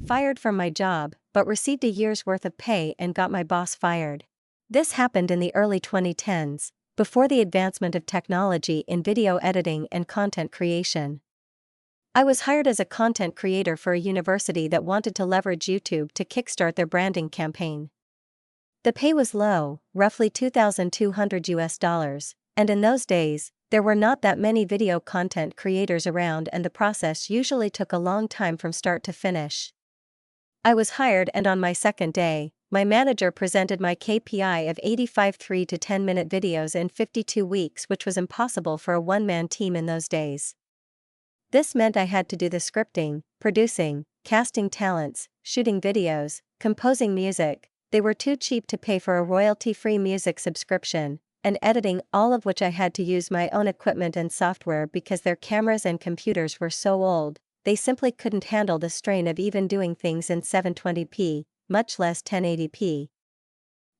fired from my job, but received a year's worth of pay and got my boss fired. This happened in the early 2010s, before the advancement of technology in video editing and content creation. I was hired as a content creator for a university that wanted to leverage YouTube to kickstart their branding campaign. The pay was low, roughly $2,200, and in those days, there were not that many video content creators around, and the process usually took a long time from start to finish. I was hired, and on my second day, my manager presented my KPI of 85 3 to 10-minute videos in 52 weeks, which was impossible for a one-man team in those days. This meant I had to do the scripting, producing, casting talents, shooting videos, composing music. They were too cheap to pay for a royalty-free music subscription, and editing, all of which I had to use my own equipment and software because their cameras and computers were so old. They simply couldn't handle the strain of even doing things in 720p, much less 1080p.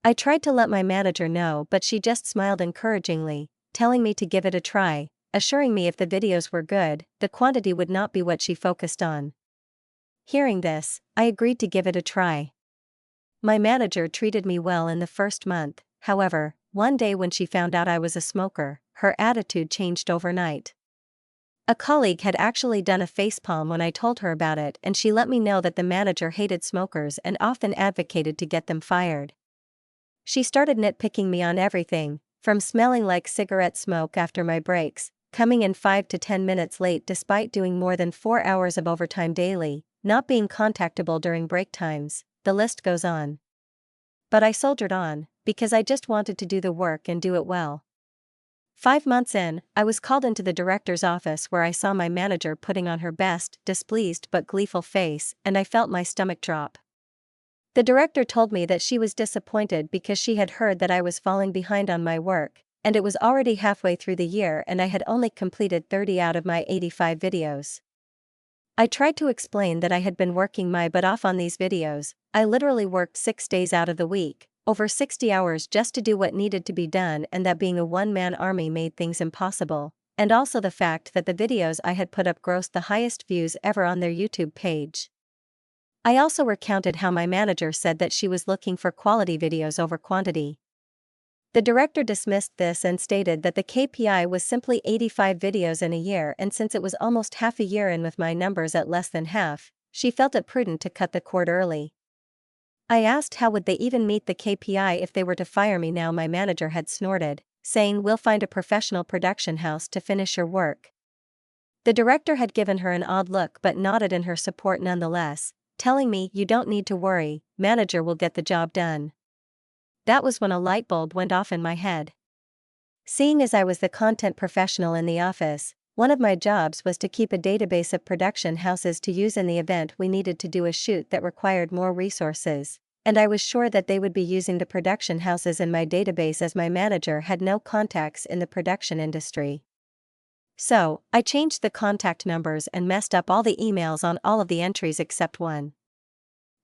I tried to let my manager know, but she just smiled encouragingly, telling me to give it a try, assuring me if the videos were good, the quantity would not be what she focused on. Hearing this, I agreed to give it a try. My manager treated me well in the first month. However, one day when she found out I was a smoker, her attitude changed overnight. A colleague had actually done a facepalm when I told her about it, and she let me know that the manager hated smokers and often advocated to get them fired. She started nitpicking me on everything, from smelling like cigarette smoke after my breaks, coming in 5 to 10 minutes late despite doing more than 4 hours of overtime daily, not being contactable during break times. The list goes on. But I soldiered on, because I just wanted to do the work and do it well. 5 months in, I was called into the director's office where I saw my manager putting on her best, displeased but gleeful face, and I felt my stomach drop. The director told me that she was disappointed because she had heard that I was falling behind on my work, and it was already halfway through the year and I had only completed 30 out of my 85 videos. I tried to explain that I had been working my butt off on these videos. I literally worked 6 days out of the week, over 60 hours just to do what needed to be done, and that being a one-man army made things impossible, and also the fact that the videos I had put up grossed the highest views ever on their YouTube page. I also recounted how my manager said that she was looking for quality videos over quantity. The director dismissed this and stated that the KPI was simply 85 videos in a year, and since it was almost half a year in with my numbers at less than half, she felt it prudent to cut the cord early. I asked how would they even meet the KPI if they were to fire me now. My manager had snorted, saying, "We'll find a professional production house to finish your work." The director had given her an odd look but nodded in her support nonetheless, telling me, "You don't need to worry, manager will get the job done." That was when a light bulb went off in my head. Seeing as I was the content professional in the office, one of my jobs was to keep a database of production houses to use in the event we needed to do a shoot that required more resources, and I was sure that they would be using the production houses in my database as my manager had no contacts in the production industry. So, I changed the contact numbers and messed up all the emails on all of the entries except one.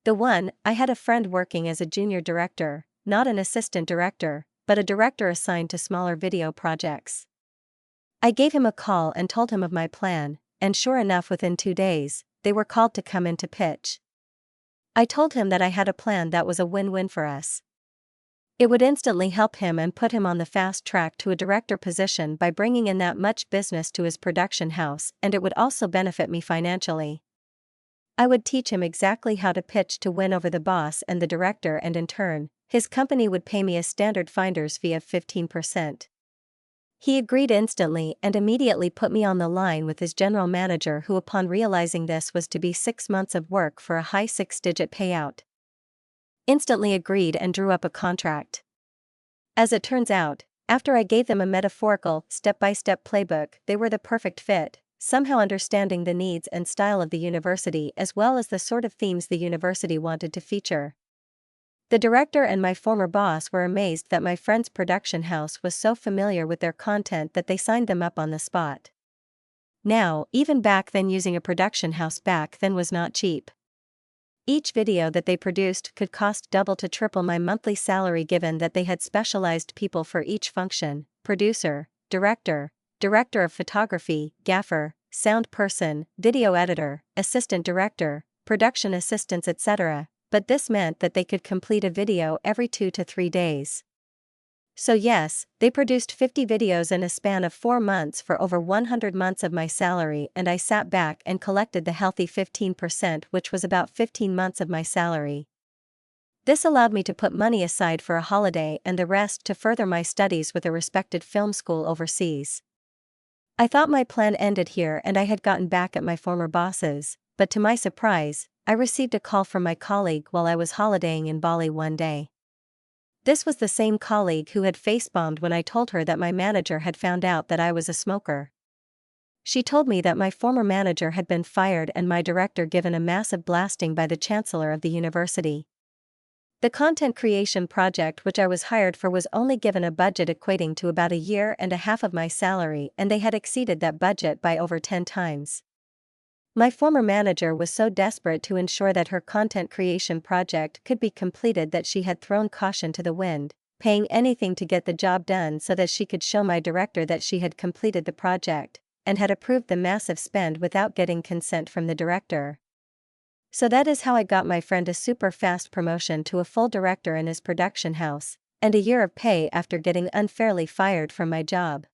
The one, I had a friend working as a junior director, not an assistant director, but a director assigned to smaller video projects. I gave him a call and told him of my plan, and sure enough within 2 days, they were called to come in to pitch. I told him that I had a plan that was a win-win for us. It would instantly help him and put him on the fast track to a director position by bringing in that much business to his production house, and it would also benefit me financially. I would teach him exactly how to pitch to win over the boss and the director, and in turn, his company would pay me a standard finder's fee of 15%. He agreed instantly and immediately put me on the line with his general manager, who upon realizing this was to be 6 months of work for a high 6-digit payout, instantly agreed and drew up a contract. As it turns out, after I gave them a metaphorical, step-by-step playbook, they were the perfect fit, somehow understanding the needs and style of the university as well as the sort of themes the university wanted to feature. The director and my former boss were amazed that my friend's production house was so familiar with their content that they signed them up on the spot. Now, even back then, using a production house back then was not cheap. Each video that they produced could cost double to triple my monthly salary, given that they had specialized people for each function: producer, director, director of photography, gaffer, sound person, video editor, assistant director, production assistants, etc., but this meant that they could complete a video every 2 to 3 days. So yes, they produced 50 videos in a span of 4 months for over 100 months of my salary, and I sat back and collected the healthy 15%, which was about 15 months of my salary. This allowed me to put money aside for a holiday and the rest to further my studies with a respected film school overseas. I thought my plan ended here and I had gotten back at my former bosses, but to my surprise, I received a call from my colleague while I was holidaying in Bali one day. This was the same colleague who had face-bombed when I told her that my manager had found out that I was a smoker. She told me that my former manager had been fired and my director given a massive blasting by the chancellor of the university. The content creation project which I was hired for was only given a budget equating to about a year and a half of my salary, and they had exceeded that budget by over 10 times. My former manager was so desperate to ensure that her content creation project could be completed that she had thrown caution to the wind, paying anything to get the job done so that she could show my director that she had completed the project, and had approved the massive spend without getting consent from the director. So that is how I got my friend a super fast promotion to a full director in his production house, and a year of pay after getting unfairly fired from my job.